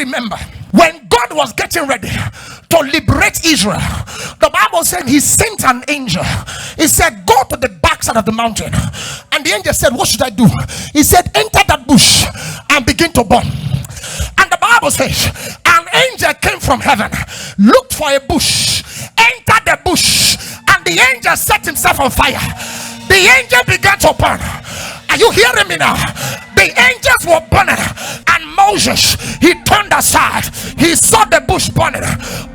remember when God was getting ready to liberate Israel, the Bible said he sent an angel. He said, go to the backside of the mountain. And the angel said, what should I do? He said, enter that bush and begin to burn. And the Bible says an angel came from heaven, looked for a bush, entered the bush, and the angel set himself on fire. The angel began to burn. Are you hearing me now? The angels were burning, and Moses, he turned aside. He saw the bush burning.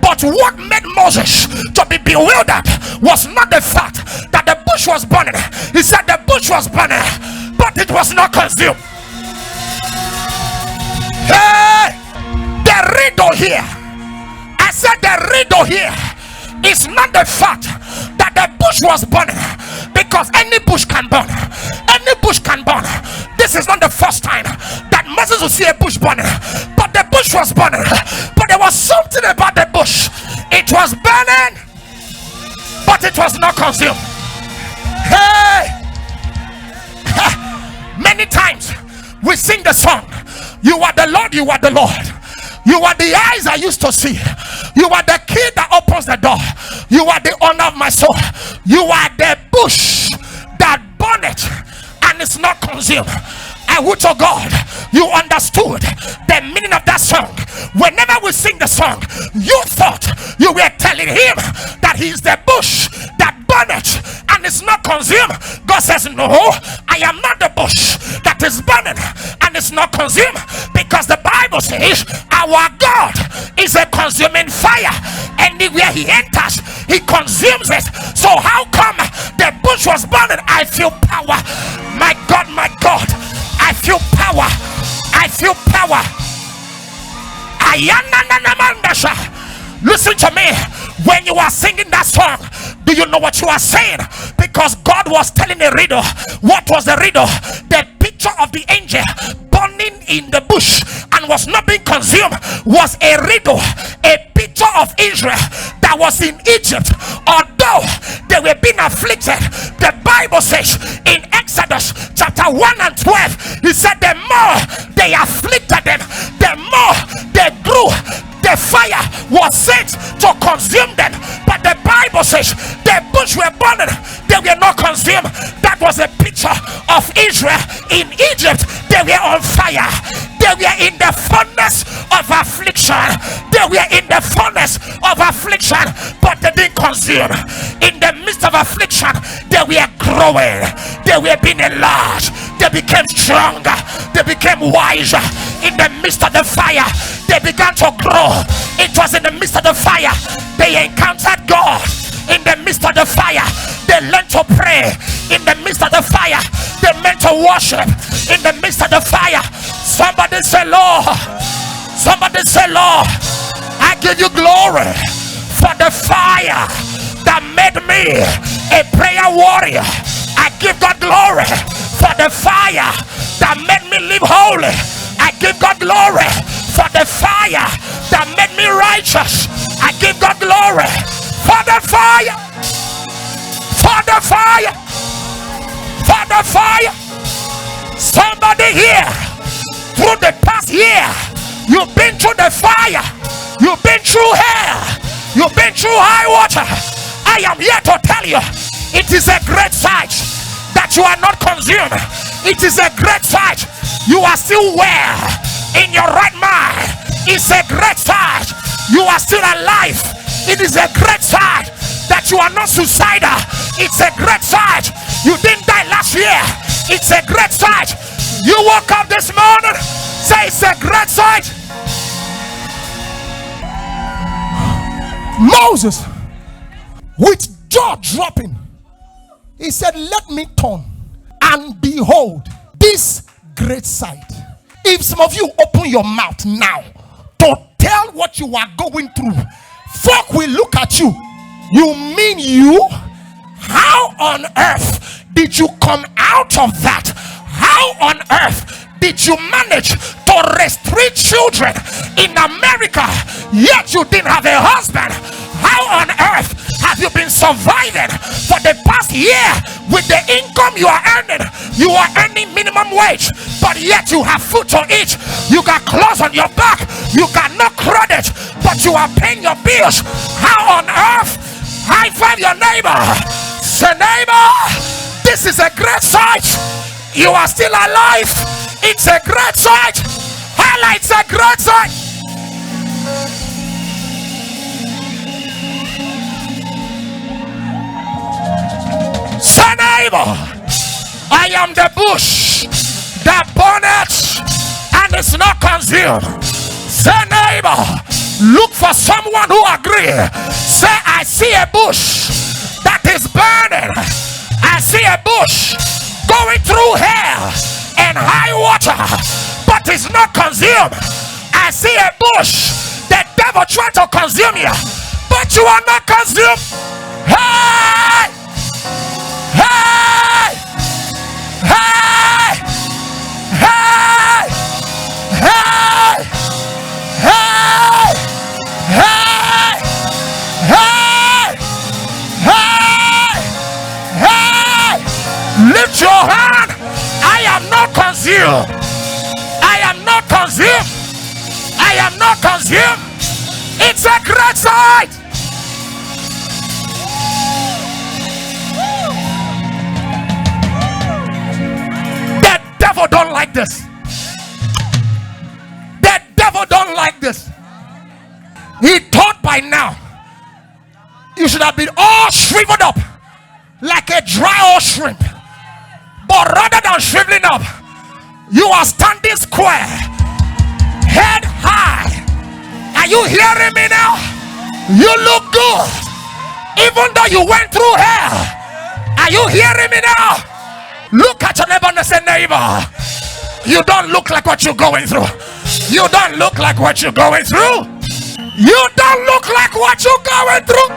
But what made Moses to be bewildered was not the fact that the bush was burning. He said the bush was burning, but it was not consumed. Hey, the riddle here, I said the riddle here is not the fact that the bush was burning, because any bush can burn. Any bush can burn. This is not the first time that Moses will see a bush burning, but the bush was burning. But there was something about the bush. It was burning, but it was not consumed. Hey, many times we sing the song, you are the Lord, you are the Lord. You are the eyes I used to see. You are the key that opens the door. You are the owner of my soul. You are the bush that burneth and is not consumed. I wish to God you understood the meaning of that song. Whenever we sing the song, you thought you were telling him that he is the bush that burneth and is not consumed. God says, no, I am not the bush that is burning and is not consumed, because the Bible says our God is a consuming fire. Anywhere he enters, he consumes it. So how come the bush was burning? I feel power. My God, my God, I feel power. I feel power. Listen to me. When you are singing that song, do you know what you are saying? Because God was telling a riddle. What was the riddle? The picture of the angel burning in the bush and was not being consumed was a riddle. A picture of Israel that was in Egypt, although they were being afflicted. The Bible says in Exodus chapter 1 and 12, he said the more they afflicted them, the more they grew. The fire was sent to consume them. But the Bible says the bush were burning, they were not consumed. That was a picture of Israel in Egypt. They were on fire. They were in the furnace of affliction. They were in the furnace of affliction, but they didn't consume. In the midst of affliction, they were growing. They were being enlarged. They became stronger. They became wiser. In the midst of the fire, they began to grow. It was in the midst of the fire they encountered God. In the midst of the fire, they learned to pray. In the midst of the fire, they meant to worship. In the midst of the fire, somebody say, Lord. Somebody say, Lord, I give you glory for the fire that made me a prayer warrior. I give God glory for the fire that made me live holy. I give God glory for the fire that made me righteous. I give God glory for the fire. For the fire. For the fire. Somebody here, through the past year, you've been through the fire. You've been through hell. You've been through high water. I am here to tell you, it is a great sight that you are not consumed. It is a great sight you are still well in your right mind. It's a great sight you are still alive. It is a great sight that you are not suicidal. It's a great sight you didn't die last year. It's a great sight you woke up this morning. Say it's a great sight. Moses, with jaw dropping, he said, let me turn and behold this great sight. If some of you open your mouth now to tell what you are going through, folk will look at you. You mean you? How on earth did you come out of that? How on earth did you manage to raise 3 children in America, yet you didn't have a husband? How on earth have you been surviving for the past year with the income you are earning? You are earning minimum wage, but yet you have food to eat. You got clothes on your back, You got no credit, but you are paying your bills. How on earth? High five your neighbor. Say, neighbor, this is a great sight. You are still alive. It's a great sight. Highlights a great sight. Say, neighbor, I am the bush that burneth and is not consumed. Say, neighbor, look for someone who agrees. Say, I see a bush that is burning. I see a bush going through hell and high water, but it's not consumed. I see a bush. The devil tried to consume you, but you are not consumed. Hey! Hey! Hey! Hey! Hey! Hey! Hey! Hey! Hey! Hey! Lift your hand. I am not consumed. I am not consumed. I am not consumed. It's a great sight. The devil don't like this. The devil don't like this. He thought by now you should have been all shriveled up like a dry old shrimp. But rather than shriveling up, you are standing square, head high. Are you hearing me now? You look good, even though you went through hell. Are you hearing me now? Look at your neighbor and say, neighbor, you don't look like what you're going through. You don't look like what you're going through. You don't look like what you're going through.